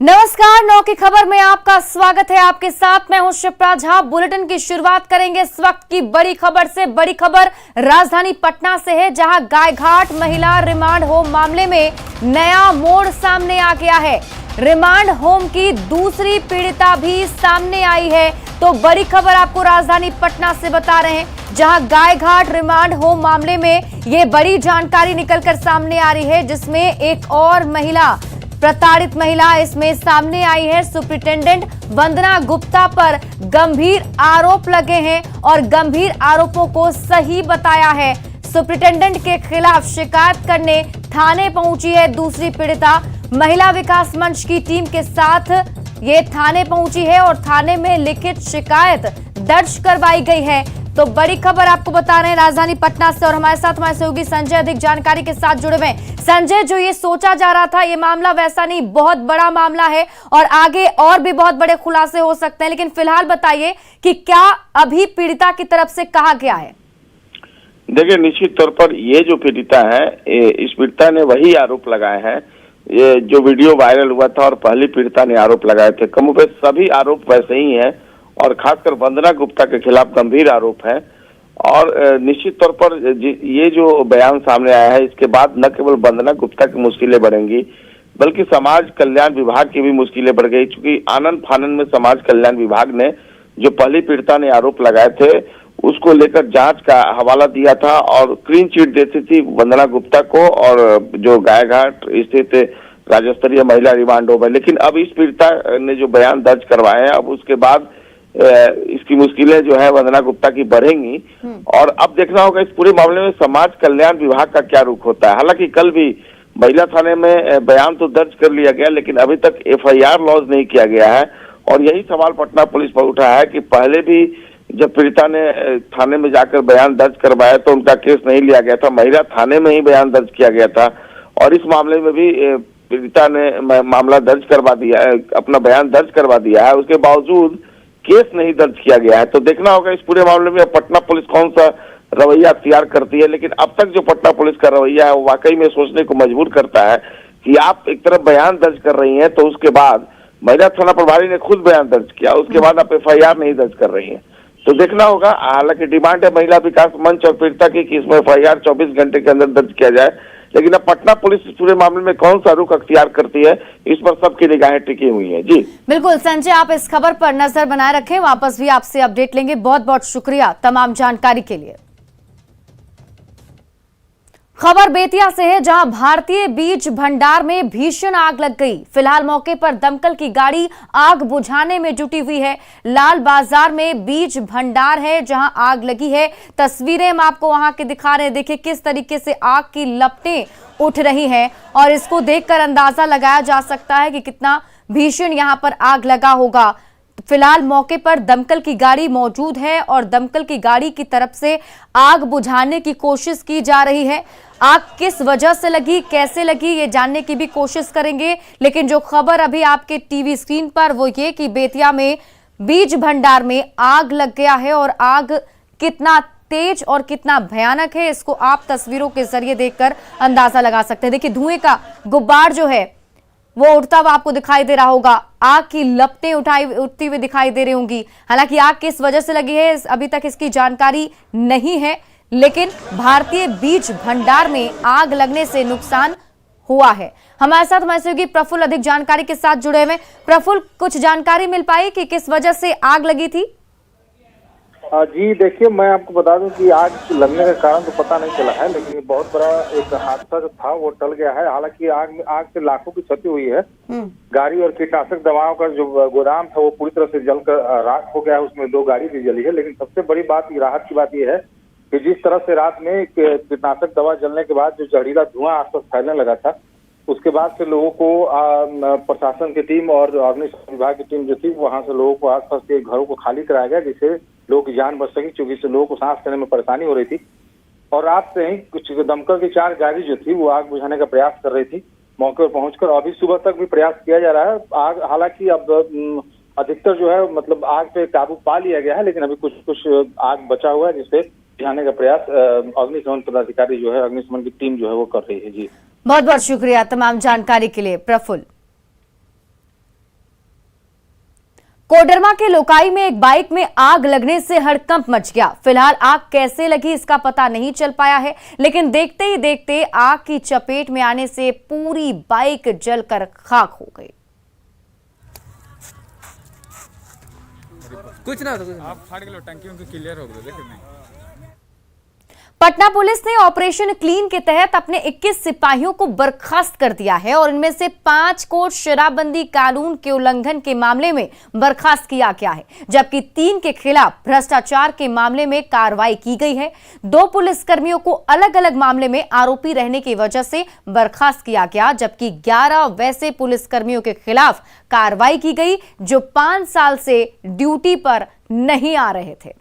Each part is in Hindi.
नमस्कार, 9 की खबर में आपका स्वागत है। आपके साथ मैं हूं शिप्रा झा। बुलेटिन की शुरुआत करेंगे इस वक्त की बड़ी खबर से। बड़ी खबर राजधानी पटना से है, जहां गायघाट महिला रिमांड होम मामले में नया मोड़ सामने आ गया है। रिमांड होम की दूसरी पीड़िता भी सामने आई है। तो बड़ी खबर आपको राजधानी पटना से बता रहे हैं, जहां गायघाट रिमांड होम मामले में ये बड़ी जानकारी निकलकर सामने आ रही है, जिसमें एक और महिला, प्रताड़ित महिला इसमें सामने आई है। सुप्रिंटेंडेंट वंदना गुप्ता पर गंभीर आरोप लगे हैं और गंभीर आरोपों को सही बताया है। सुप्रिंटेंडेंट के खिलाफ शिकायत करने थाने पहुंची है दूसरी पीड़िता। महिला विकास मंच की टीम के साथ ये थाने पहुंची है और थाने में लिखित शिकायत दर्ज करवाई गई है। तो बड़ी खबर आपको बता रहे हैं राजधानी पटना से, और हमारे साथ हमारे सहयोगी संजय अधिक जानकारी के साथ जुड़े हुए हैं। संजय, जो ये सोचा जा रहा था ये मामला वैसा नहीं, बहुत बड़ा मामला है और आगे और भी बहुत बड़े खुलासे हो सकते हैं, लेकिन फिलहाल बताइए कि क्या अभी पीड़िता की तरफ से कहा गया है? देखिए, निश्चित तौर पर ये जो पीड़िता है, इस पीड़िता ने वही आरोप लगाए हैं, ये जो वीडियो वायरल हुआ था और पहली पीड़िता ने आरोप लगाए थे। कमोबेश सभी आरोप वैसे ही हैं और खासकर वंदना गुप्ता के खिलाफ गंभीर आरोप है। और निश्चित तौर पर ये जो बयान सामने आया है, इसके बाद न केवल वंदना गुप्ता की मुश्किलें बढ़ेंगी, बल्कि समाज कल्याण विभाग की भी मुश्किलें बढ़ गई, क्योंकि आनन फानन में समाज कल्याण विभाग ने जो पहली पीड़िता ने आरोप लगाए थे उसको लेकर जांच का हवाला दिया था और क्लीन चिट देती थी वंदना गुप्ता को और जो गायघाट स्थित राज्य स्तरीय महिला रिमांड होम है। लेकिन अब इस पीड़िता ने जो बयान दर्ज करवाए हैं, अब उसके बाद इसकी मुश्किलें जो है वंदना गुप्ता की बढ़ेंगी। और अब देखना होगा इस पूरे मामले में समाज कल्याण विभाग का क्या रुख होता है। हालांकि कल भी महिला थाने में बयान तो दर्ज कर लिया गया, लेकिन अभी तक FIR लॉन्च नहीं किया गया है। और यही सवाल पटना पुलिस पर उठा है कि पहले भी जब पीड़िता ने थाने में जाकर बयान दर्ज करवाया तो उनका केस नहीं लिया गया था, महिला थाने में ही बयान दर्ज किया गया था। और इस मामले में भी पीड़िता ने मामला दर्ज करवा दिया है, अपना बयान दर्ज करवा दिया है, उसके बावजूद केस नहीं दर्ज किया गया है। तो देखना होगा इस पूरे मामले में पटना पुलिस कौन सा रवैया अख्तियार करती है। लेकिन अब तक जो पटना पुलिस का रवैया है वो वाकई में सोचने को मजबूर करता है कि आप एक तरफ बयान दर्ज कर रही हैं तो उसके बाद महिला थाना प्रभारी ने खुद बयान दर्ज किया, उसके बाद आप FIR नहीं दर्ज कर रही हैं। तो देखना होगा। हालांकि डिमांड है महिला विकास मंच और पीड़िता की कि इसमें FIR 24 घंटे के अंदर दर्ज किया जाए, लेकिन अब पटना पुलिस इस पूरे मामले में कौन सा रुख अख्तियार करती है, इस पर सबकी निगाहें टिकी हुई हैं। जी बिल्कुल संजय, आप इस खबर पर नजर बनाए रखें, वापस भी आपसे अपडेट लेंगे। बहुत बहुत शुक्रिया तमाम जानकारी के लिए। खबर बेतिया से है, जहां भारतीय बीज भंडार में भीषण आग लग गई। फिलहाल मौके पर दमकल की गाड़ी आग बुझाने में जुटी हुई है। लाल बाजार में बीज भंडार है जहां आग लगी है। तस्वीरें हम आपको वहां के दिखा रहे हैं। देखिए किस तरीके से आग की लपटें उठ रही हैं और इसको देखकर अंदाजा लगाया जा सकता है कि कितना भीषण यहां पर आग लगा होगा। फिलहाल मौके पर दमकल की गाड़ी मौजूद है और दमकल की गाड़ी की तरफ से आग बुझाने की कोशिश की जा रही है। आग किस वजह से लगी, कैसे लगी, ये जानने की भी कोशिश करेंगे। लेकिन जो खबर अभी आपके टीवी स्क्रीन पर वो ये कि बेतिया में बीज भंडार में आग लग गया है और आग कितना तेज और कितना भयानक है इसको आप तस्वीरों के जरिए देखकर अंदाजा लगा सकते हैं। देखिए धुएं का गुब्बार जो है वो उड़ता हुआ आपको दिखाई दे रहा होगा। आग की लपटें उठती हुई दिखाई दे रही होंगी। हालांकि आग किस वजह से लगी है अभी तक इसकी जानकारी नहीं है, लेकिन भारतीय बीज भंडार में आग लगने से नुकसान हुआ है। हमारे साथ हमारे सहयोगी प्रफुल्ल अधिक जानकारी के साथ जुड़े हुए। प्रफुल्ल, कुछ जानकारी मिल पाई कि किस वजह से आग लगी थी? जी देखिए, मैं आपको बता दूं कि आग लगने का कारण तो पता नहीं चला है, लेकिन बहुत बड़ा एक हादसा जो था वो टल गया है। हालांकि आग से लाखों की क्षति हुई है। गाड़ी और कीटनाशक दवाओं का जो गोदाम था वो पूरी तरह से जलकर राख हो गया है, उसमें 2 गाड़ी भी जली है। लेकिन सबसे बड़ी बात, राहत की बात यह है कि जिस तरह से रात में कीटनाशक दवा जलने के बाद जो जहरीला धुआं आसपास फैलने लगा था, उसके बाद से लोगों को प्रशासन की टीम और अग्निशमन विभाग की टीम जो थी वहां से लोगों को आसपास के घरों को खाली कराया गया, जिससे लोगों की जान बच सकी, क्योंकि इससे लोगों को सांस लेने में परेशानी हो रही थी। और रात से ही कुछ दमकल की 4 गाड़ी जो थी वो आग बुझाने का प्रयास कर रही थी मौके पर पहुंचकर। अभी सुबह तक भी प्रयास किया जा रहा है। आग हालांकि अब अधिकतर जो है मतलब आग पे काबू पा लिया गया है, लेकिन अभी कुछ आग बचा हुआ है जिससे बुझाने का प्रयास अग्निशमन पदाधिकारी जो है, अग्निशमन की टीम जो है वो कर रही है। जी बहुत बहुत शुक्रिया तमाम जानकारी के लिए प्रफुल्ल। कोडरमा के लोकाई में एक बाइक में आग लगने से हड़कंप मच गया। फिलहाल आग कैसे लगी इसका पता नहीं चल पाया है, लेकिन देखते ही देखते आग की चपेट में आने से पूरी बाइक जलकर खाक हो गई। कुछ ना तो आप फाड़ के लो, टंकी उनकी क्लियर हो गई। देखो नहीं, पटना पुलिस ने ऑपरेशन क्लीन के तहत अपने 21 सिपाहियों को बर्खास्त कर दिया है और इनमें से 5 को शराबबंदी कानून के उल्लंघन के मामले में बर्खास्त किया गया है, जबकि 3 के खिलाफ भ्रष्टाचार के मामले में कार्रवाई की गई है। 2 पुलिसकर्मियों को अलग अलग मामले में आरोपी रहने की वजह से बर्खास्त किया गया, जबकि 11 वैसे पुलिसकर्मियों के खिलाफ कार्रवाई की गई जो 5 साल से ड्यूटी पर नहीं आ रहे थे।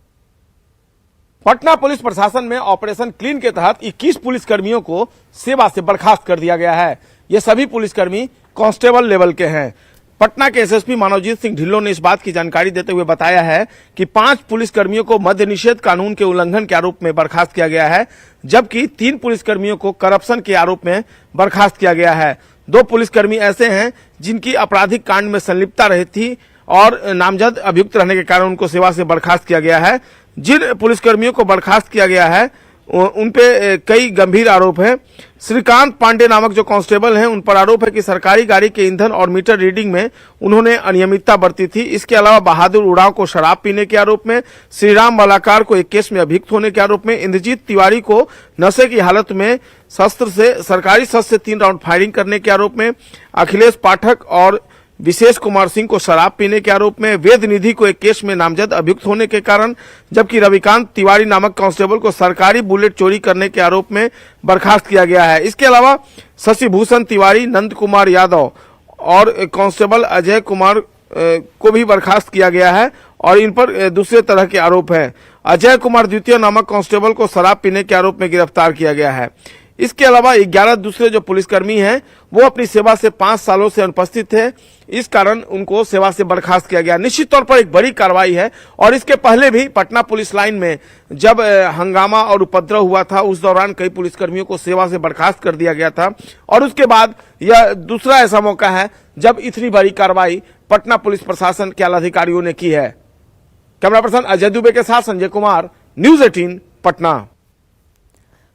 पटना पुलिस प्रशासन में ऑपरेशन क्लीन के तहत 21 पुलिसकर्मियों को सेवा से बर्खास्त कर दिया गया है। ये सभी पुलिसकर्मी कांस्टेबल लेवल के हैं। पटना के एसएसपी मानवजीत सिंह ढिल्लों ने इस बात की जानकारी देते हुए बताया है कि 5 पुलिसकर्मियों को मद्य निषेध कानून के उल्लंघन के आरोप में बर्खास्त किया गया है, जबकि 3 पुलिसकर्मियों को करप्शन के आरोप में बर्खास्त किया गया है। 2 पुलिसकर्मी ऐसे हैं जिनकी आपराधिक कांड में संलिप्तता रही थी और नामजद अभियुक्त रहने के कारण उनको सेवा से बर्खास्त किया गया है। जिन पुलिसकर्मियों को बर्खास्त किया गया है उनपे कई गंभीर आरोप हैं। श्रीकांत पांडे नामक जो कांस्टेबल हैं, उन पर आरोप है कि सरकारी गाड़ी के ईंधन और मीटर रीडिंग में उन्होंने अनियमितता बरती थी। इसके अलावा बहादुर उड़ाव को शराब पीने के आरोप में, श्रीराम मलाकार को एक केस में अभियुक्त होने के आरोप में, इंद्रजीत तिवारी को नशे की हालत में सरकारी शस्त्र से 3 राउंड फायरिंग करने के आरोप में, अखिलेश पाठक और विशेष कुमार सिंह को शराब पीने के आरोप में, वेद निधि को एक केस में नामजद अभियुक्त होने के कारण, जबकि रविकांत तिवारी नामक कांस्टेबल को सरकारी बुलेट चोरी करने के आरोप में बर्खास्त किया गया है। इसके अलावा शशि भूषण तिवारी, नंद कुमार यादव और कांस्टेबल अजय कुमार को भी बर्खास्त किया गया है और इन पर दूसरे तरह के आरोप हैं। अजय कुमार द्वितीय नामक कांस्टेबल को शराब पीने के आरोप में गिरफ्तार किया गया है। इसके अलावा 11 दूसरे जो पुलिसकर्मी हैं वो अपनी सेवा से 5 सालों से अनुपस्थित थे, इस कारण उनको सेवा से बर्खास्त किया गया। निश्चित तौर पर एक बड़ी कार्रवाई है और इसके पहले भी पटना पुलिस लाइन में जब हंगामा और उपद्रव हुआ था उस दौरान कई पुलिसकर्मियों को सेवा से बर्खास्त कर दिया गया था और उसके बाद यह दूसरा ऐसा मौका है जब इतनी बड़ी कार्रवाई पटना पुलिस प्रशासन के आला अधिकारियों ने की है। कैमरा पर्सन अजय दुबे के साथ संजय कुमार, न्यूज़ 18 पटना।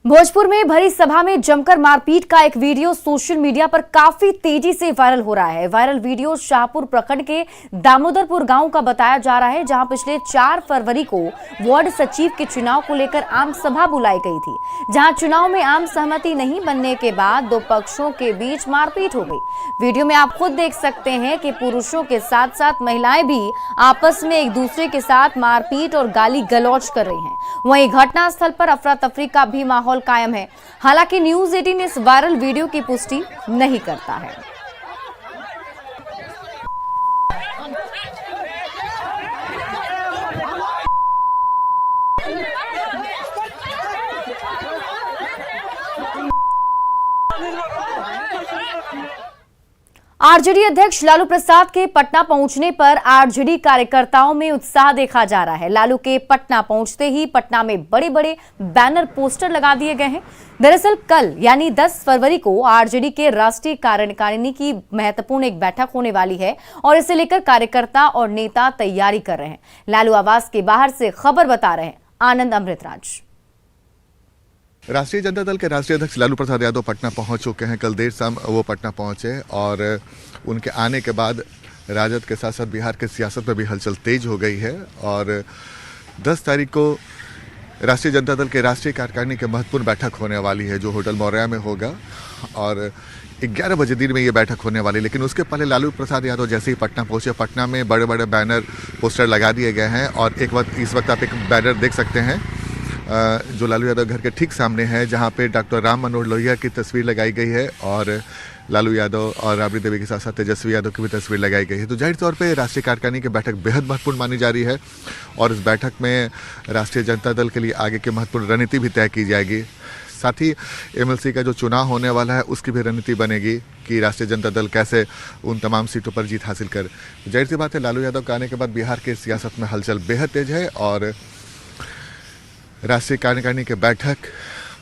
भोजपुर में भरी सभा में जमकर मारपीट का एक वीडियो सोशल मीडिया पर काफी तेजी से वायरल हो रहा है। वायरल वीडियो शाहपुर प्रखंड के दामोदरपुर गांव का बताया जा रहा है, जहां पिछले 4 फरवरी को वार्ड सचिव के चुनाव को लेकर आम सभा बुलाई गई थी, जहां चुनाव में आम सहमति नहीं बनने के बाद 2 पक्षों के बीच मारपीट हो गई। वीडियो में आप खुद देख सकते हैं कि पुरुषों के साथ साथ महिलाएं भी आपस में एक दूसरे के साथ मारपीट और गाली गलौज कर रही हैं। वहीं घटनास्थल पर अफरा तफरी का भी माहौल कायम है। हालांकि न्यूज़ 18 इस वायरल वीडियो की पुष्टि नहीं करता है। आरजेडी अध्यक्ष लालू प्रसाद के पटना पहुंचने पर आरजेडी कार्यकर्ताओं में उत्साह देखा जा रहा है। लालू के पटना पहुंचते ही पटना में बड़े बड़े बैनर पोस्टर लगा दिए गए हैं। दरअसल कल यानी 10 फरवरी को आरजेडी के राष्ट्रीय कार्यकारिणी की महत्वपूर्ण एक बैठक होने वाली है और इसे लेकर कार्यकर्ता और नेता तैयारी कर रहे हैं। लालू आवास के बाहर से खबर बता रहे हैं आनंद अमृतराज। राष्ट्रीय जनता दल के राष्ट्रीय अध्यक्ष लालू प्रसाद यादव पटना पहुंच चुके हैं। कल देर शाम वो पटना पहुंचे और उनके आने के बाद राजद के साथ साथ बिहार के सियासत में भी हलचल तेज हो गई है और 10 तारीख को राष्ट्रीय जनता दल के राष्ट्रीय कार्यकारिणी की महत्वपूर्ण बैठक होने वाली है, जो होटल मौर्या में होगा और 11 बजे दिन में ये बैठक होने वाली है। लेकिन उसके पहले लालू प्रसाद यादव जैसे ही पटना पहुंचे, पटना में बड़े बड़े बैनर पोस्टर लगा दिए गए हैं और इस वक्त आप एक बैनर देख सकते हैं जो लालू यादव घर के ठीक सामने है, जहां पे डॉक्टर राम मनोहर लोहिया की तस्वीर लगाई गई है और लालू यादव और राबड़ी देवी के साथ साथ तेजस्वी यादव की भी तस्वीर लगाई गई है। तो जाहिर तौर पे राष्ट्रीय कार्यकारिणी की बैठक बेहद महत्वपूर्ण मानी जा रही है और इस बैठक में राष्ट्रीय जनता दल के लिए आगे की महत्वपूर्ण रणनीति भी तय की जाएगी। साथ ही एमएलसी का जो चुनाव होने वाला है उसकी भी रणनीति बनेगी कि राष्ट्रीय जनता दल कैसे उन तमाम सीटों पर जीत हासिल कर। जाहिर सी बात है, लालू यादव के आने के बाद बिहार के सियासत में हलचल बेहद तेज है और राष्ट्रीय कार्यकारिणी की बैठक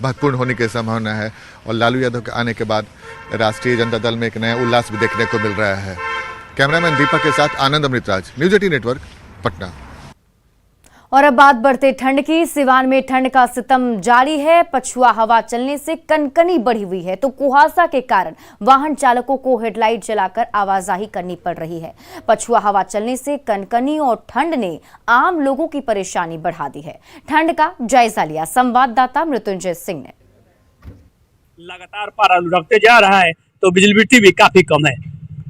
महत्वपूर्ण होने की संभावना है और लालू यादव के आने के बाद राष्ट्रीय जनता दल में एक नया उल्लास भी देखने को मिल रहा है। कैमरामैन दीपक के साथ आनंद अमृतराज, न्यूज 18 नेटवर्क, पटना। और अब बात बढ़ते ठंड की। सिवान में ठंड का सितम जारी है। पछुआ हवा चलने से कनकनी बढ़ी हुई है, तो कुहासा के कारण वाहन चालकों को हेडलाइट जलाकर आवाजाही करनी पड़ रही है। पछुआ हवा चलने से कनकनी और ठंड ने आम लोगों की परेशानी बढ़ा दी है। ठंड का जायजा लिया संवाददाता मृत्युंजय सिंह ने। लगातार पारा लुढ़कते जा रहा है तो विजिबिलिटी भी काफी कम है,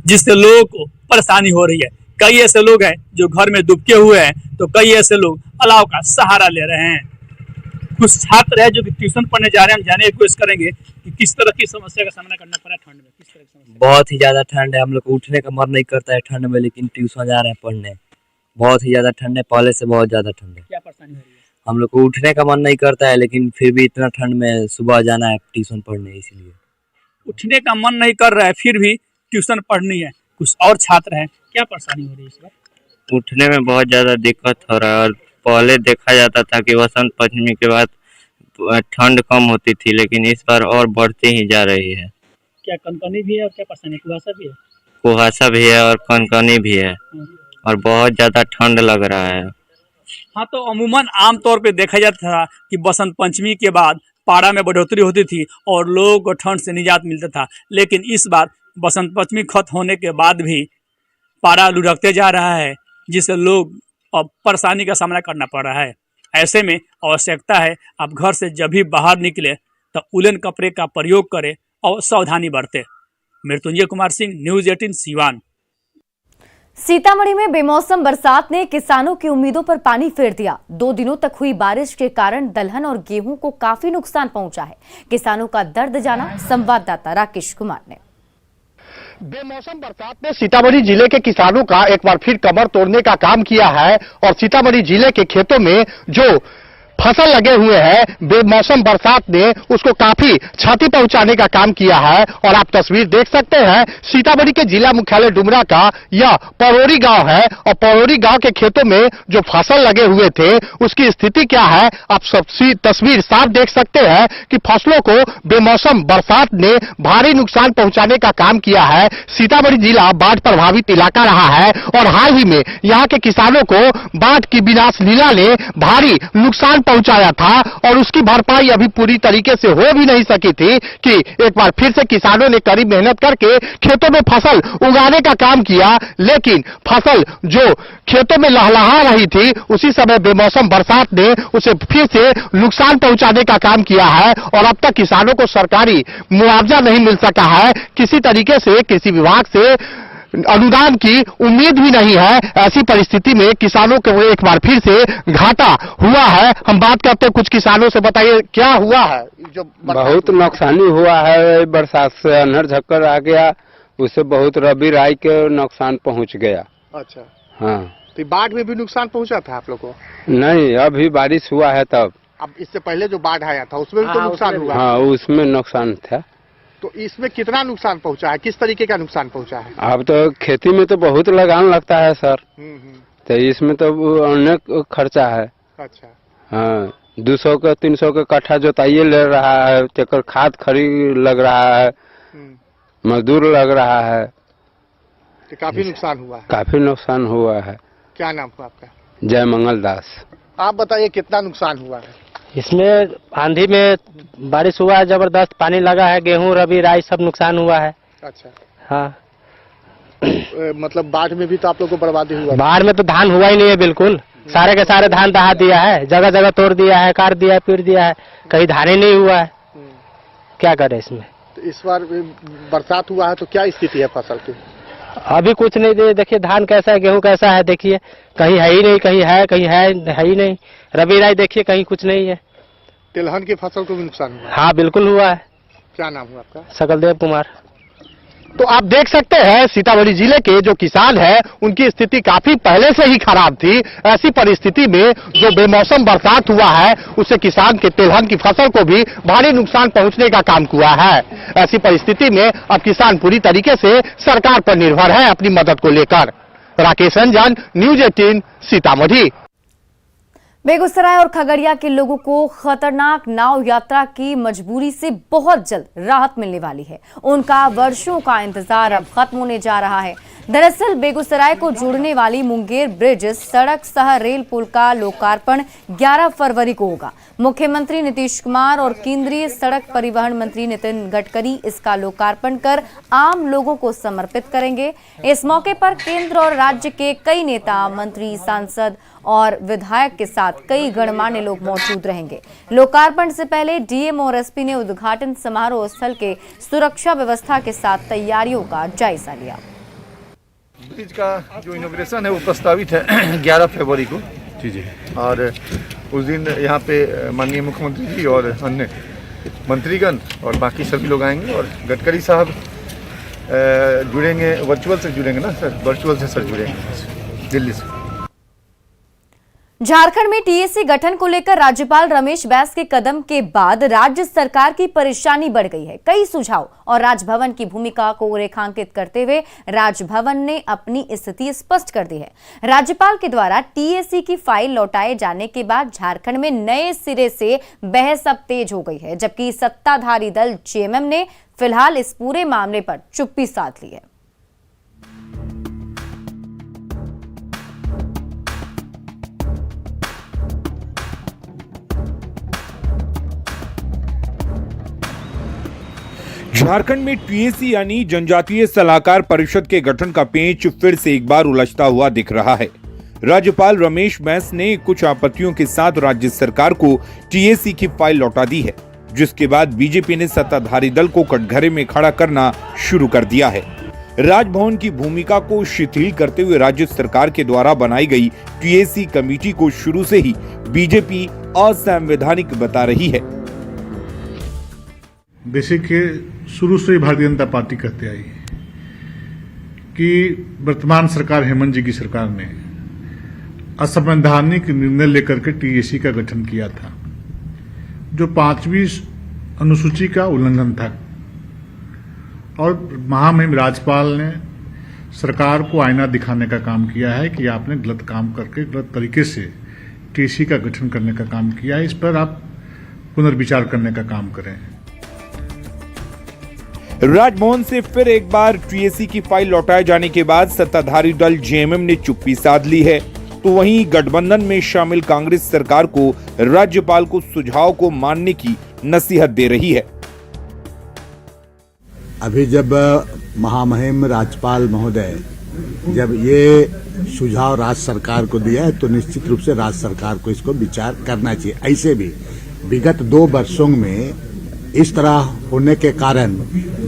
जिससे लोगों को परेशानी हो रही है। कई ऐसे लोग हैं जो घर में दुबके हुए हैं, तो कई ऐसे लोग अलाव का सहारा ले रहे हैं। कुछ छात्र है जो कि ट्यूशन पढ़ने जा रहे हैं। हम जानने की कोशिश करेंगे कि किस तरह की समस्या का सामना करना पड़ा ठंड में। किस तरह की समस्या? बहुत ही ज्यादा ठंड है, हम लोग को उठने का मन नहीं करता है ठंड में, लेकिन ट्यूशन जा रहे हैं पढ़ने। बहुत ही ज्यादा ठंड है, पहले से बहुत ज्यादा ठंड है। क्या परेशानी हो रही है? हम लोग को उठने का मन नहीं करता है, लेकिन फिर भी इतना ठंड में सुबह जाना है ट्यूशन पढ़ने, इसलिए। उठने का मन नहीं कर रहा है, फिर भी ट्यूशन पढ़नी है। कुछ और छात्र हैं, क्या परेशानी हो रही है इस बार? उठने में बहुत ज्यादा दिक्कत हो रहा है, और पहले देखा जाता था कि वसंत पंचमी के बाद ठंड कम होती थी, लेकिन इस बार और बढ़ती ही जा रही है। क्या कनकनी भी है और क्या परेशानी, कुहासा भी है? कुहासा भी है और कनकनी भी है, और बहुत ज्यादा ठंड लग रहा है। हाँ, तो अमूमन आमतौर पे देखा जाता था कि बसंत पंचमी के बाद पारा में बढ़ोतरी होती थी और लोगों को ठंड से निजात मिलता था, लेकिन इस बार बसंत पंचमी खत्म होने के बाद भी पारा लुढ़कते जा रहा है, जिससे लोग अब परेशानी का सामना करना पड़ रहा है। ऐसे में आवश्यकता है आप घर से जब भी बाहर निकले तो उलन कपड़े का प्रयोग करें और सावधानी बरतें। मृत्युंजय कुमार सिंह, न्यूज 18 सिवान। सीतामढ़ी में बेमौसम बरसात ने किसानों की उम्मीदों पर पानी फेर दिया। 2 दिनों तक हुई बारिश के कारण दलहन और गेहूं को काफी नुकसान पहुंचा है। किसानों का दर्द जाना संवाददाता राकेश कुमार ने। बेमौसम बरसात ने सीतामढ़ी जिले के किसानों का एक बार फिर कमर तोड़ने का काम किया है, और सीतामढ़ी जिले के खेतों में जो फसल लगे हुए हैं, बेमौसम बरसात ने उसको काफी क्षति पहुंचाने का काम किया है। और आप तस्वीर देख सकते हैं, सीतामढ़ी के जिला मुख्यालय डुमरा का यह परोरी गांव है, और परोरी गांव के खेतों में जो फसल लगे हुए थे उसकी स्थिति क्या है, आप सब तस्वीर साफ देख सकते हैं कि फसलों को बेमौसम बरसात ने भारी नुकसान पहुंचाने का काम किया है। सीतामढ़ी जिला बाढ़ प्रभावित इलाका रहा है, और हाल ही में यहाँ के किसानों को बाढ़ की विनाश लीला ने भारी नुकसान पहुंचाया था, और उसकी भरपाई अभी पूरी तरीके से हो भी नहीं सकी थी कि एक बार फिर से किसानों ने कड़ी मेहनत करके खेतों में फसल उगाने का काम किया। लेकिन फसल जो खेतों में लहलहा रही थी, उसी समय बेमौसम बरसात ने उसे फिर से नुकसान पहुंचाने का काम किया है, और अब तक किसानों को सरकारी मुआवजा नहीं मिल सका है। किसी तरीके से कृषि विभाग से अनुदान की उम्मीद भी नहीं है। ऐसी परिस्थिति में किसानों को एक बार फिर से घाटा हुआ है। हम बात करते हैं कुछ किसानों से, बताइए क्या हुआ है? जो बहुत नुकसानी हुआ है, बरसात से अनहर झक्कर आ गया, उससे बहुत रबी राई के नुकसान पहुंच गया। अच्छा, हाँ। तो बाढ़ में भी नुकसान पहुंचा था आप लोग को? नहीं, अभी बारिश हुआ है तब। अब इससे पहले जो बाढ़ आया था उसमें भी तो नुकसान हुआ? हाँ, उसमें नुकसान था। तो इसमें कितना नुकसान पहुंचा है, किस तरीके का नुकसान पहुंचा है? अब तो खेती में तो बहुत लगान लगता है सर, तो इसमें तो अनेक खर्चा है। अच्छा, हाँ, 200 का 300 का कट्ठा जोताइए ले रहा है, तेकर खाद खरीद लग रहा है, मजदूर लग रहा है, तो काफी नुकसान हुआ है। काफी नुकसान हुआ है। क्या नाम हुआ आपका? जय मंगल दास। आप बताइए कितना नुकसान हुआ है? इसमें आंधी में बारिश हुआ है, जबरदस्त पानी लगा है, गेहूं रबी राई सब नुकसान हुआ है। अच्छा, हाँ। मतलब बाढ़ में भी तो आप लोग को बर्बादी हुआ? बाढ़ में तो धान हुआ ही नहीं है, बिल्कुल सारे के सारे धान दहा दिया है, जगह जगह तोड़ दिया है, काट दिया है, पीट दिया है, कहीं धान ही नहीं हुआ है। क्या करे इसमें? तो इस बार बरसात हुआ है तो क्या स्थिति है फसल की? अभी कुछ नहीं, देखिए धान कैसा है, गेहूं कैसा है, देखिए कहीं है ही नहीं, कहीं है, कहीं है ही नहीं। रबी राई देखिए कहीं कुछ नहीं है। तिलहन की फसल को भी नुकसान हुआ? हाँ, बिल्कुल हुआ है। क्या नाम हुआ आपका? सकलदेव कुमार। तो आप देख सकते हैं सीतामढ़ी जिले के जो किसान हैं उनकी स्थिति काफी पहले से ही खराब थी। ऐसी परिस्थिति में जो बेमौसम बरसात हुआ है उससे किसान के तिलहन की फसल को भी भारी नुकसान पहुंचने का काम हुआ है। ऐसी परिस्थिति में अब किसान पूरी तरीके से सरकार पर निर्भर है अपनी मदद को लेकर। राकेश रंजन, न्यूज 18 सीतामढ़ी। बेगूसराय और खगड़िया के लोगों को खतरनाक नाव यात्रा की मजबूरी से बहुत जल्द राहत मिलने वाली है। उनका वर्षों का इंतजार अब खत्म होने जा रहा है। दरअसल बेगूसराय को जोड़ने वाली मुंगेर ब्रिज सड़क सह रेल पुल का लोकार्पण 11 फरवरी को होगा। मुख्यमंत्री नीतीश कुमार और केंद्रीय सड़क परिवहन मंत्री नितिन गडकरी इसका लोकार्पण कर आम लोगों को समर्पित करेंगे। इस मौके पर केंद्र और राज्य के कई नेता, मंत्री, सांसद और विधायक के साथ कई गणमान्य लोग मौजूद रहेंगे। लोकार्पण से पहले डीएम और एसपी ने उद्घाटन समारोह स्थल के सुरक्षा व्यवस्था के साथ तैयारियों का जायजा लिया। ब्रिज का जो इनॉग्रेशन है वो प्रस्तावित है 11 फरवरी को। जी। और उस दिन यहाँ पे माननीय मुख्यमंत्री जी और अन्य मंत्रीगण और बाकी सभी लोग आएंगे और गडकरी साहब जुड़ेंगे, वर्चुअल से जुड़ेंगे ना सर, वर्चुअल से सर जुड़ेंगे दिल्ली से। झारखंड में टीएसी गठन को लेकर राज्यपाल रमेश बैस के कदम के बाद राज्य सरकार की परेशानी बढ़ गई है। कई सुझाव और राजभवन की भूमिका को रेखांकित करते हुए राजभवन ने अपनी स्थिति स्पष्ट कर दी है। राज्यपाल के द्वारा टीएसी की फाइल लौटाए जाने के बाद झारखंड में नए सिरे से बहस अब तेज हो गई है, जबकि सत्ताधारी दल जेएमएम ने फिलहाल इस पूरे मामले पर चुप्पी साध ली है। झारखंड में टीएसी यानी जनजातीय सलाहकार परिषद के गठन का पेंच फिर से एक बार उलझता हुआ दिख रहा है। राज्यपाल रमेश बैस ने कुछ आपत्तियों के साथ राज्य सरकार को टीएसी की फाइल लौटा दी है, जिसके बाद बीजेपी ने सत्ताधारी दल को कटघरे में खड़ा करना शुरू कर दिया है। राजभवन की भूमिका को शिथिल करते हुए राज्य सरकार के द्वारा बनाई गई टीएसी कमेटी को शुरू से ही बीजेपी असंवैधानिक बता रही है। बेसिक शुरू से ही भारतीय जनता पार्टी कहते आई कि वर्तमान सरकार हेमंत जी की सरकार ने असंवैधानिक निर्णय लेकर के टीएसी का गठन किया था, जो 5वीं अनुसूची का उल्लंघन था। और महामहिम राज्यपाल ने सरकार को आईना दिखाने का काम किया है कि आपने गलत काम करके गलत तरीके से टीएसी का गठन करने का काम किया है, इस पर आप पुनर्विचार करने का काम करें। राजभवन से फिर एक बार टीएसी की फाइल लौटाए जाने के बाद सत्ताधारी दल जेएमएम ने चुप्पी साध ली है, तो वहीं गठबंधन में शामिल कांग्रेस सरकार को राज्यपाल को सुझाव को मानने की नसीहत दे रही है। अभी जब महामहिम राज्यपाल महोदय जब ये सुझाव राज्य सरकार को दिया है, तो निश्चित रूप से राज्य सरकार को इसको विचार करना चाहिए। ऐसे भी विगत 2 वर्षों में इस तरह होने के कारण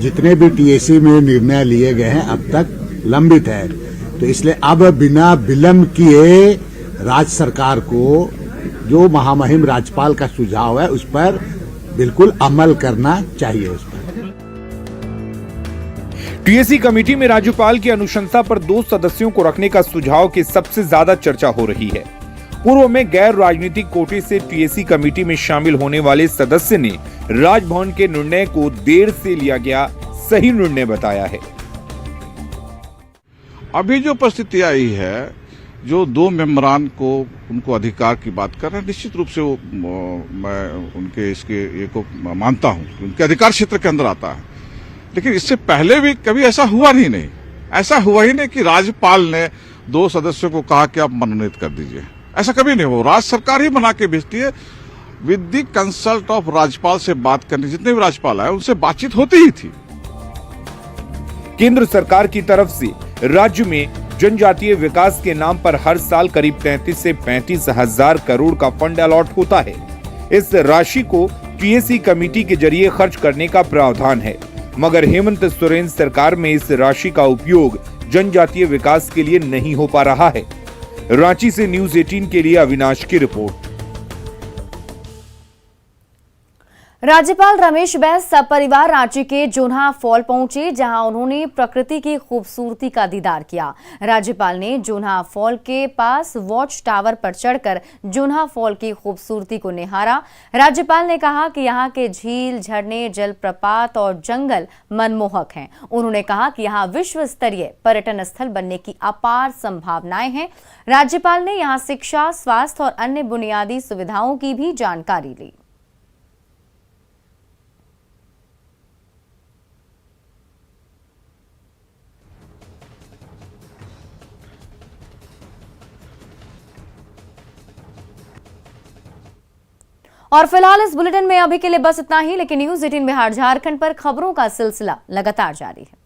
जितने भी टीएसी में निर्णय लिए गए हैं अब तक लंबित है, तो इसलिए अब बिना विलंब किए राज्य सरकार को जो महामहिम राज्यपाल का सुझाव है उस पर बिल्कुल अमल करना चाहिए। उस पर टीएसी कमेटी में राज्यपाल की अनुशंसा पर 2 सदस्यों को रखने का सुझाव की सबसे ज्यादा चर्चा हो रही है। पूर्व में गैर राजनीतिक कोटे से टीएसी कमेटी में शामिल होने वाले सदस्य ने राजभवन के निर्णय को देर से लिया गया सही निर्णय बताया है। अभी जो परिस्थिति आई है, जो 2 मेंबरान को उनको अधिकार की बात कर रहे हैं, निश्चित रूप से वो मैं उनके इसके ये को मानता हूं, उनके अधिकार क्षेत्र के अंदर आता है। लेकिन इससे पहले भी कभी ऐसा हुआ नहीं, ऐसा हुआ ही नहीं कि राज्यपाल ने 2 सदस्यों को कहा कि आप मनोनीत कर दीजिए। ऐसा कभी नहीं हुआ। राज्य सरकार ही बना के भेजती है। विद द कंसल्ट ऑफ राज्यपाल से बात करने, जितने भी राज्यपाल आए उनसे बातचीत होती ही थी। केंद्र सरकार की तरफ से राज्य में जनजातीय विकास के नाम पर हर साल करीब 33 से 35 हजार करोड़ का फंड अलॉट होता है। इस राशि को टीएसी कमेटी के जरिए खर्च करने का प्रावधान है, मगर हेमंत सोरेन सरकार में इस राशि का उपयोग जनजातीय विकास के लिए नहीं हो पा रहा है। रांची से न्यूज़ 18 के लिए अविनाश की रिपोर्ट। राज्यपाल रमेश बैस सपरिवार रांची के जोन्हा फॉल पहुंचे, जहां उन्होंने प्रकृति की खूबसूरती का दीदार किया। राज्यपाल ने जोन्हा फॉल के पास वॉच टावर पर चढ़कर जोन्हा फॉल की खूबसूरती को निहारा। राज्यपाल ने कहा कि यहां के झील, झरने, जलप्रपात और जंगल मनमोहक हैं। उन्होंने कहा कि यहां विश्व स्तरीय पर्यटन स्थल बनने की अपार संभावनाएं हैं। राज्यपाल ने यहां शिक्षा, स्वास्थ्य और अन्य बुनियादी सुविधाओं की भी जानकारी ली। और फिलहाल इस बुलेटिन में अभी के लिए बस इतना ही, लेकिन न्यूज़ 18 बिहार झारखंड पर खबरों का सिलसिला लगातार जारी है।